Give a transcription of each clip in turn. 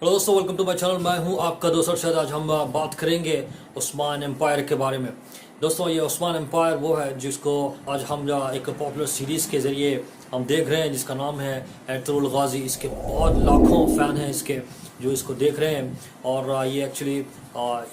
Hello दोस्तों, welcome to my channel. मैं हूं आपका दोस्त अरशद। आज हम बात करेंगे उस्मान एम्पायर के बारे में। दोस्तों, ये उस्मान एम्पायर वो है जिसको आज हम एक पॉपुलर सीरीज़ के ज़रिए हम देख रहे हैं, जिसका नाम है एर्तुगरुल गाजी। इसके बहुत लाखों फ़ैन हैं इसके जो इसको देख रहे हैं। और ये एक्चुअली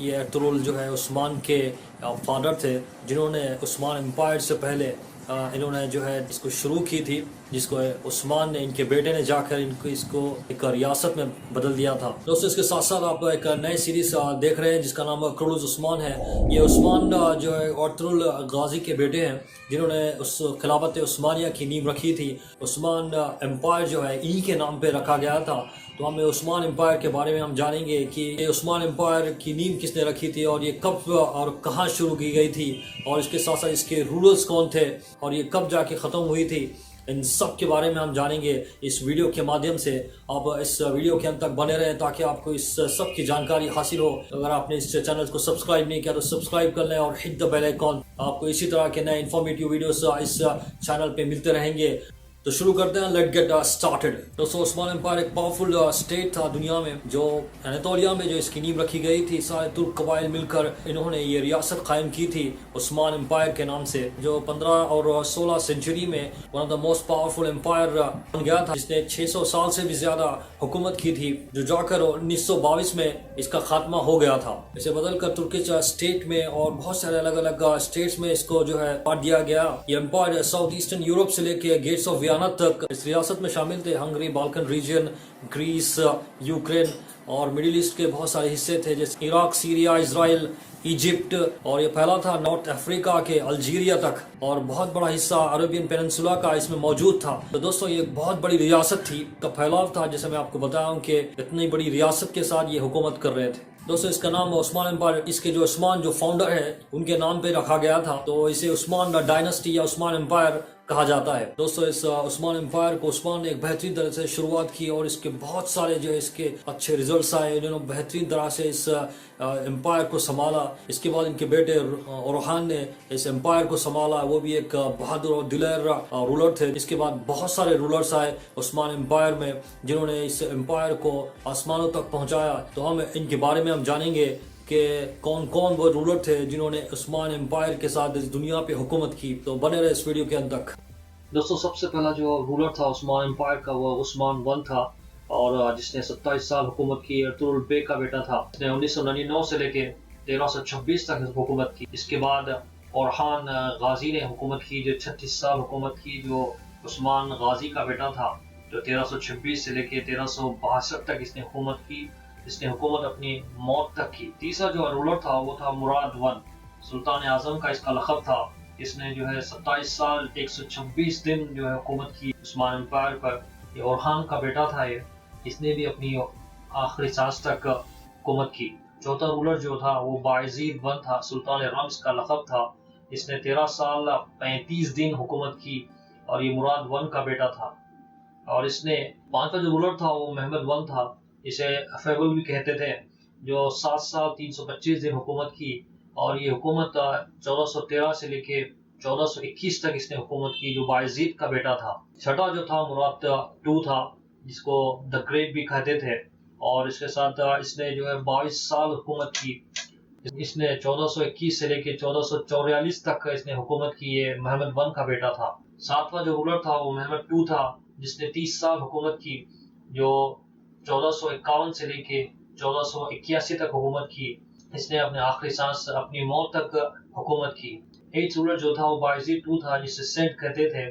ये एर्तुगरुल जो है उस्मान के फादर थे, जिन्होंने उस्मान एम्पायर से पहले इन्होंने जो है इसको शुरू की थी, जिसको उस्मान ने, इनके बेटे ने जाकर इसको एक रियासत में बदल दिया था। दोस्तों, इसके साथ साथ आप एक नई सीरीज देख रहे हैं जिसका नाम कुर्नुल उस्मान है। ये उस्मान जो है एर्तुगरुल गाजी के बेटे हैं, जिन्होंने उस खिलाफत उस्मानिया की नींव रखी थी। उस्मान एम्पायर जो है ई के नाम पे रखा गया था। तो हमें उस्मान एम्पायर के बारे में हम जानेंगे कि ये उस्मान एम्पायर की नींव किसने रखी थी और ये कब और कहाँ शुरू की गई थी, और इसके साथ साथ इसके रूलर्स कौन थे और ये कब जाके ख़त्म हुई थी। इन सब के बारे में हम जानेंगे इस वीडियो के माध्यम से। आप इस वीडियो के अंत तक बने रहें ताकि आपको इस सब की जानकारी हासिल हो। अगर आपने इस चैनल को सब्सक्राइब नहीं किया तो सब्सक्राइब कर लें और हिट द बेल आइकॉन। आपको इसी तरह के नए इन्फॉर्मेटिव वीडियोस इस चैनल पे मिलते रहेंगे। तो शुरू करते हैं, लेट गेट स्टार्टेड। दोस्तों, उस्मान एम्पायर एक पावरफुल स्टेट था दुनिया में, जो अनातोलिया में जो इसकी नींव रखी गई थी। सारे तुर्क कबाइल मिलकर इन्होंने ये रियासत कायम की थी उस्मान एम्पायर के नाम से, जो 15 और 16 सेंचुरी में one of the most powerful empire बन गया था, जिसने 600 साल से भी ज्यादा हुकूमत की थी, जो जाकर 1922 में इसका खात्मा हो गया था। इसे बदलकर तुर्किश स्टेट में और बहुत सारे अलग अलग स्टेट्स में इसको जो है बांट दिया गया। ये एम्पायर साउथ ईस्टर्न यूरोप से लेके गेट्स ऑफ तक इस रियासत में शामिल थे। Hungary, Balkan region, Greece, Ukraine और मिडिल ईस्ट के बहुत सारे हिस्से थे, जैसे इराक, सीरिया, इजराइल, इजिप्ट, और ये फैला था नॉर्थ अफ्रीका के अल्जीरिया तक, और बहुत बड़ा हिस्सा अरेबियन पेनिनसुला का इसमें मौजूद था। तो दोस्तों, ये बहुत बड़ी रियासत थी, का फैलाव था, जैसे मैं आपको बताया हूँ कि इतनी बड़ी रियासत के साथ ये हुकूमत कर रहे थे। दोस्तों, इसका नाम उस्मान एम्पायर, इसके जो उस्मान जो फाउंडर है उनके नाम पे रखा गया था, तो इसे उस्मान डायनेस्टी या उस्मान एम्पायर कहा जाता है। दोस्तों, इस उस्मान एम्पायर को उस्मान ने एक बेहतरीन तरह से शुरुआत की और इसके बहुत सारे जो है इसके अच्छे रिजल्ट्स आए। इन्होंने बेहतरीन तरह से इस एम्पायर को संभाला। इसके बाद इनके बेटे ओरहान ने इस एम्पायर को संभाला, वो भी एक बहादुर और दिलेर रूलर थे। इसके बाद बहुत सारे रूलर्स आए उस्मान एम्पायर में, जिन्होंने इस एम्पायर को आसमानों तक पहुंचाया। तो हम इनके बारे में हम जानेंगे कि कौन कौन वो रूलर थे जिन्होंने उस्मान एम्पायर के साथ इस दुनिया पे हुकूमत की। तो बने रहे इस वीडियो के अंत तक। दोस्तों, सबसे पहला जो रूलर था उस्मान एम्पायर का, वो उस्मान वन था, और जिसने 27 साल हुकूमत की। एर्तुगरुल बेग का बेटा था। इसने 1999 से लेके 1326 तक हुकूमत की। इसके बाद ओरहान गाजी ने हुकूमत की, जो 36 साल हुकूमत की, जो उस्मान गाजी का बेटा था, जो 1326 से लेके 1362 तक इसने हुकूमत की। इसने हुकूमत अपनी मौत तक की। तीसरा जो रूलर था वो था मुराद वन, सुल्तान आजम का इसका लक़ब था। इसने जो है 27 साल 126 दिन जो है हुकूमत की उस्मान एम्पायर पर। ये ओरहान का बेटा था ये, इसने भी अपनी आखिरी सांस तक हुकूमत की। चौथा रूलर जो था वो बायजीद वन था, सुल्तान रम्स का लक़ब था। इसने 13 साल 35 दिन हुकूमत की और ये मुराद वन का बेटा था। और इसने पांचवा जो रूलर था वो महमद वन था, इसे अफेबल भी कहते थे, जो 7 साल 325 दिन हुकूमत की। और ये हुकूमत 1413 से लेके 1421 तक इसने हुकूमत की, जो बायजीद का बेटा था। छठा जो था मुराद टू था, जिसको द ग्रेट भी कहते थे, और इसके साथ इसने जो है 22 साल हुकूमत की। इसने 1421 से लेके 1444 तक इसने हुकूमत की। ये महमद वन का बेटा था। सातवां जो रूलर था वो महमद टू था, जिसने 30 साल हुकूमत की, जो 1451 से लेके 1481 तक हुकूमत की। इसने अपने आखिरी सांस अपनी मौत तक हुकूमत की। एट रूलर जो था वो बायजीद टू था, जिसे सेंट कहते थे,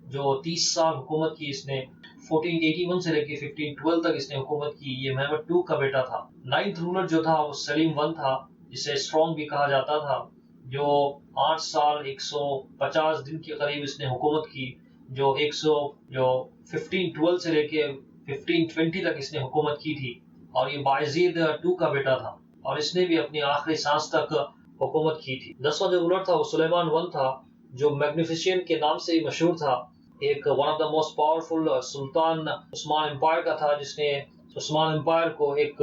जो 30 साल हुकूमत की। इसने 1481 से लेके 1512 तक इसने हुकूमत की। ये महमद टू का बेटा था। नाइन्थ रूलर जो था वो सलीम वन था, जिसे स्ट्रॉन्ग भी कहा जाता था, जो 8 साल 150 दिन के करीब इसने हुकूमत की। जो 1512 से लेके 1520 तक इसने हुकूमत की थी। और ये बायजीद टू का बेटा था, और इसने भी अपनी आखिरी सांस तक हुकूमत की थी। 10वां जो रूलर था वो सुलेमान वन था, जो मैग्निफिसेंट के नाम से ही मशहूर था। एक one of the most powerful सुल्तान उस्मान एम्पायर का था, जिसने उस्मान एम्पायर को एक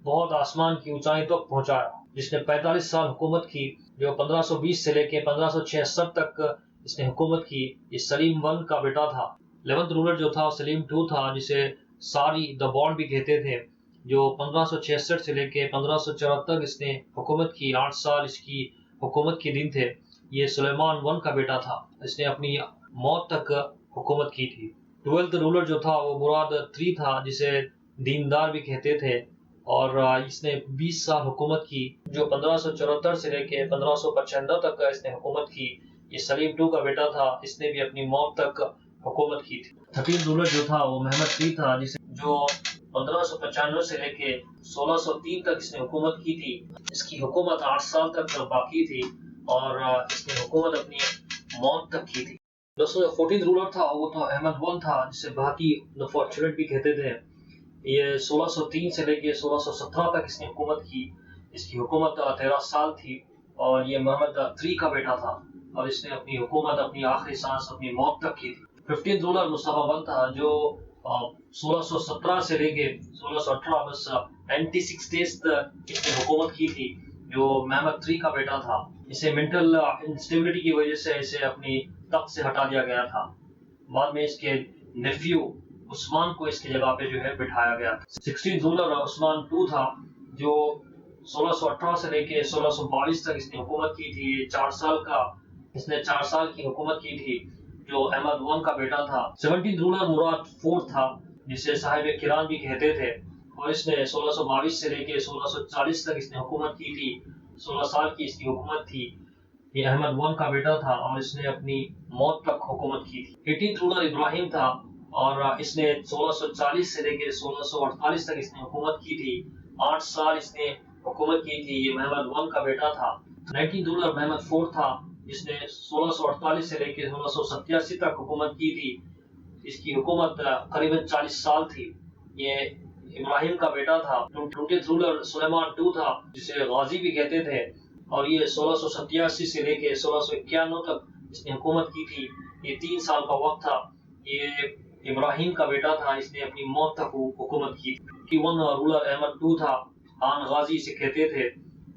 बहुत आसमान की ऊंचाई तक पहुंचाया। जिसने 45 साल हुकूमत की, जो 1520 से लेके 1566 तक इसने हुकूमत की। ये सलीम वन का बेटा था। 11th रूलर जो था सलीम टू था, जिसे सारी द बॉन्ड भी कहते थे, جو 1566 سے لے کے 1574 تک اس نے حکومت کی، 8 سال اس کی حکومت کے دن تھے. یہ سلیمان ون کا بیٹا تھا. اس نے اپنی موت تک حکومت کی تھی. 12th رولر جو تھا وہ مراد III تھا، جسے دیندار بھی کہتے تھے، اور اس نے 20 سال حکومت کی، جو 1574 سے لے کے 1595 تک اس نے حکومت کی. یہ سلیم II کا بیٹا تھا. اس نے بھی اپنی موت تک حکومت کی تھی. 13 رولر جو تھا وہ محمد III تھا، جو 1595 سے لے کے 1603 تک اس نے حکومت کی تھی. اس کی حکومت 8 سال تک باقی تھی، اور اس نے حکومت اپنی موت تک کی تھی. دوستوں 14 رولر تھا وہ تو احمد I تھا، جسے بھاتی the Fortunate بھی کہتے تھے. یہ 1603 سے لے کے 1617 تک اس نے حکومت کی. اس کی حکومت 13 سال تھی، اور یہ محمد III کا بیٹا تھا، اور اس نے اپنی حکومت اپنی آخری سانس اپنی موت تک کی تھی. 15 رولر مصطفیٰ I تھا، جو 1617 سے لے کے 1618 بس 96 days تک اس نے حکومت کی تھی، جو محمد III کا بیٹا تھا. اسے مینٹل انسٹیبلٹی کی وجہ سے اسے اپنی تخت سے ہٹا دیا گیا تھا. بعد میں اس کے نیفیو عثمان کو اس کی جگہ پہ جو ہے بٹھایا گیا تھا. 16 رولر عثمان II تھا، جو 1618 سے لے کے 1622 تک اس نے حکومت کی تھی. 4 سال کا اس نے 4 سال کی حکومت کی تھی، جو احمد I کا بیٹا تھا. 17 رولر مراد IV تھا، جسے صاحب کران بھی کہتے تھے، اور اس نے 1622 سے لے کے 1640 تک اس نے حکومت کی تھی. 16 سال کی اس کی حکومت تھی. یہ احمد I کا بیٹا تھا، اور اس نے اپنی موت تک حکومت کی تھی. 18 رولر ابراہیم تھا، اور اس نے 1640 سے لے کے 1648 تک اس نے حکومت کی تھی. 8 سال اس نے حکومت کی تھی. یہ محمد I کا بیٹا تھا. 19 رولر محمد IV تھا، جس نے 1648 سے لے کے 1687 تک حکومت کی تھی. اس کی حکومت قریباً 40 سال تھی. یہ ابراہیم کا بیٹا تھا. 20th رولر سلیمان II تھا، جسے غازی بھی کہتے تھے، اور یہ 1687 سے لے کے 1691 تک اس نے حکومت کی تھی. یہ 3 سال کا وقت تھا. یہ ابراہیم کا بیٹا تھا. اس نے اپنی موت تک حکومت کی. 21 رولر احمد II تھا، خان غازی سے کہتے تھے.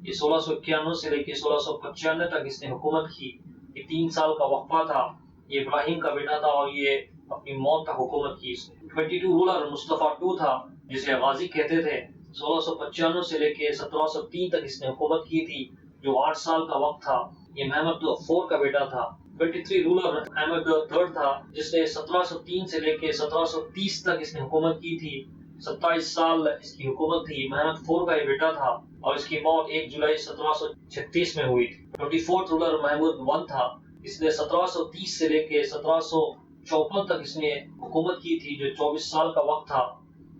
یہ 1691 سے لے کے 1695 تک اس نے حکومت کی. یہ 3 سال کا وقفہ تھا. یہ ابراہیم کا بیٹا تھا، اور یہ اپنی موت تک حکومت کی. 22 رولر مصطفیٰ II تھا، جسے غازی کہتے تھے. 1695 سے لے کے 1703 تک اس نے حکومت کی تھی، جو 8 سال کا وقت تھا. یہ محمد IV کا بیٹا تھا. 23 رولر احمد III تھا، جس نے 1703 سے لے کے 1730 تک اس نے حکومت کی تھی. 27 سال اس کی حکومت تھی. محمد IV کا یہ بیٹا تھا، اور اس کی موت 1 جولائی 1736 میں ہوئی تھی. 24 رولر محمود I تھا. اس نے 1730 سے لے کے 1754 تک اس نے حکومت کی تھی، جو 24 سال کا وقت تھا.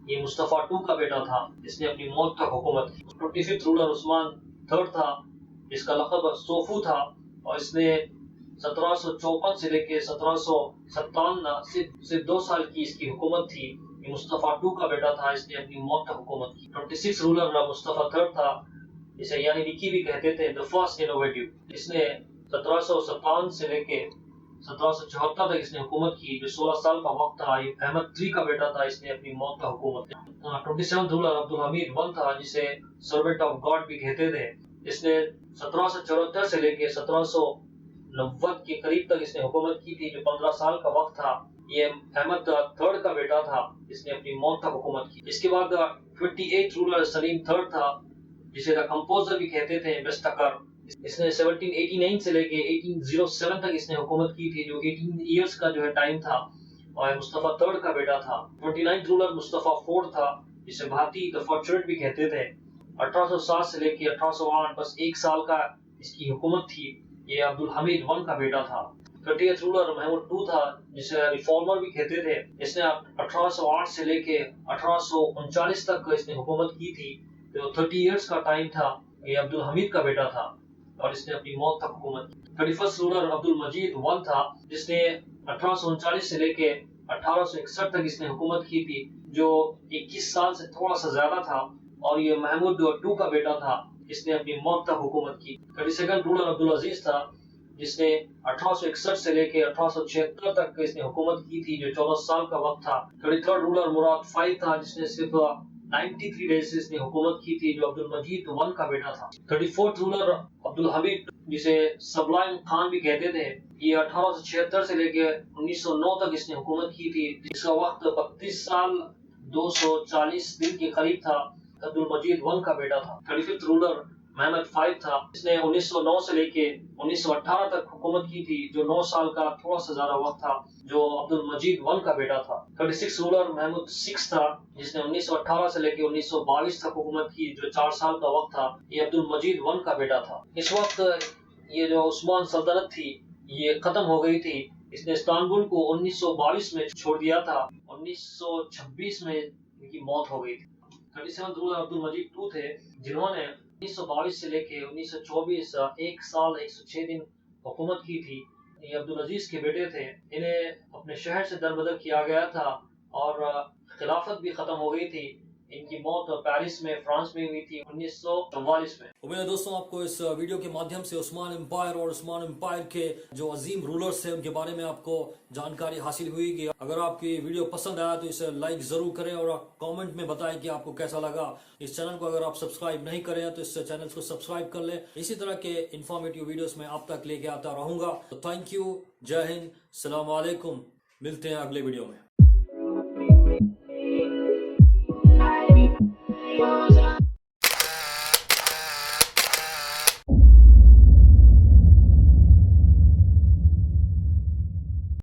یہ مصطفیٰ II کا بیٹا تھا. اس نے اپنی موت تک حکومت کی. 25 رولر عثمان III تھا، جس کا لقب سوفو تھا، اور اس نے 1754 سے لے کے 1757 سے 2 سال کی اس کی حکومت تھی. یہ مصطفیٰ II کا بیٹا تھا. اس نے اپنی موت تک حکومت کی. 26 رولر مصطفیٰ III تھا، اسے یعنی نکی بھی کہتے تھے، the first innovative. اس نے 1757 سے لے کے 1774 تک اس نے حکومت کی، جو 16 سال کا وقت تھا. یہ احمد III کا بیٹا تھا. اس نے اپنی موت کا حکومت کی. 27 رولر عبدالحمید I تھا، جسے سرونٹ آف گاڈ بھی کہتے تھے. اس نے 1774 سے لے کے 1790 کے قریب تک اس نے حکومت کی تھی، جو 15 سال کا وقت تھا. یہ احمد III کا بیٹا تھا. اس نے اپنی موت تک حکومت کی. اس کے بعد 28 رولر سلیم III تھا، جسے دا کمپوزر بھی کہتے تھے، بستکر. اس نے 1789 سے لے کے 1807 تک اس نے حکومت کی تھی، جو 18 ایئرز کا جو ہے ٹائم تھا، اور مصطفیٰ III کا بیٹا تھا. 29 رولر مصطفیٰ IV تھا، جسے بھاتی the Fortunate بھی کہتے تھے. 1807 سے لے کے 1808 بس 1 سال کا اس کی حکومت تھی. یہ عبدالحمید I کا بیٹا تھا. 30 رولر محمود II تھا، جسے ریفارمر بھی کہتے تھے. اس نے 1808 سے لے کے 1839 تک اس نے حکومت کی تھی، جو 30 ایئرز کا ٹائم تھا. یہ عبدالحمید کا بیٹا تھا، اور اس نے اپنی موت تک حکومت کی. 31 رولر عبدالمجید I تھا، جس نے 1839 سے لے کے 1861 تک اس نے حکومت کی تھی، جو 21 سال سے تھوڑا سا زیادہ تھا، اور یہ محمود II کا بیٹا تھا. اس نے اپنی موت تک حکومت کی. 32 رولر عبدالعزیز تھا، جس نے 1861 سے لے کے 1876 تک اس نے حکومت کی تھی، جو 14 سال کا وقت تھا. 33 رولر مراد V تھا، جس نے صرف 93 ڈیز سے اس نے حکومت کی تھی، جو عبدالمجید I کا بیٹا تھا. 34 رولر عبدالحمید، جسے سبلائم خان بھی کہتے تھے، یہ 1876 سے لے کے 1909 تک اس نے حکومت کی تھی، جس کا وقت 32 سال 240 دن کے قریب تھا۔ عبد المجید ون کا بیٹا تھا۔ 35 رولر محمد فائد تھا، اس نے 1909 سے لے کے 1918 تک حکومت کی تھی، جو 9 سال کا تھوڑا سا زیادہ وقت تھا، جو عبد المجید ون کا بیٹا تھا۔ 36 رولر محمود 6 تھا، جس نے 1918 سے لے کے 1922 تک حکومت کی، جو 4 سال کا وقت تھا، یہ عبد المجید ون کا بیٹا تھا۔ اس وقت یہ جو عثمان سلطنت تھی یہ ختم ہو گئی تھی۔ اس نے استنبول کو 1922 میں چھوڑ دیا تھا، 1926 میں ان کی موت ہو گئی تھی۔ 37 رولر عبد المجید 2 تھے، جنہوں نے 1922 سے لے کے 1924 1 سال 106 دن حکومت کی تھی۔ یہ عبدالعزیز کے بیٹے تھے، انہیں اپنے شہر سے دربدر کیا گیا تھا اور خلافت بھی ختم ہو گئی تھی۔ ان کی موت پیرس میں فرانس میں ہوئی تھی 1944 میں۔ امید ہے دوستوں آپ کو اس ویڈیو کے مادھیم سے عثمان امپائر اور عثمان امپائر کے جو عظیم رولرز تھے ان کے بارے میں آپ کو جانکاری حاصل ہوئی گی۔ اگر آپ کی ویڈیو پسند آیا تو اسے لائک ضرور کریں اور کامنٹ میں بتائیں کہ آپ کو کیسا لگا۔ اس چینل کو اگر آپ سبسکرائب نہیں کریں تو اس چینل کو سبسکرائب کر لیں۔ اسی طرح کے انفارمیٹیو ویڈیوز میں آپ تک لے کے آتا رہوں گا۔ تو تھینک یو، جے ہند، السلام علیکم، ملتے ہیں اگلے ویڈیو میں۔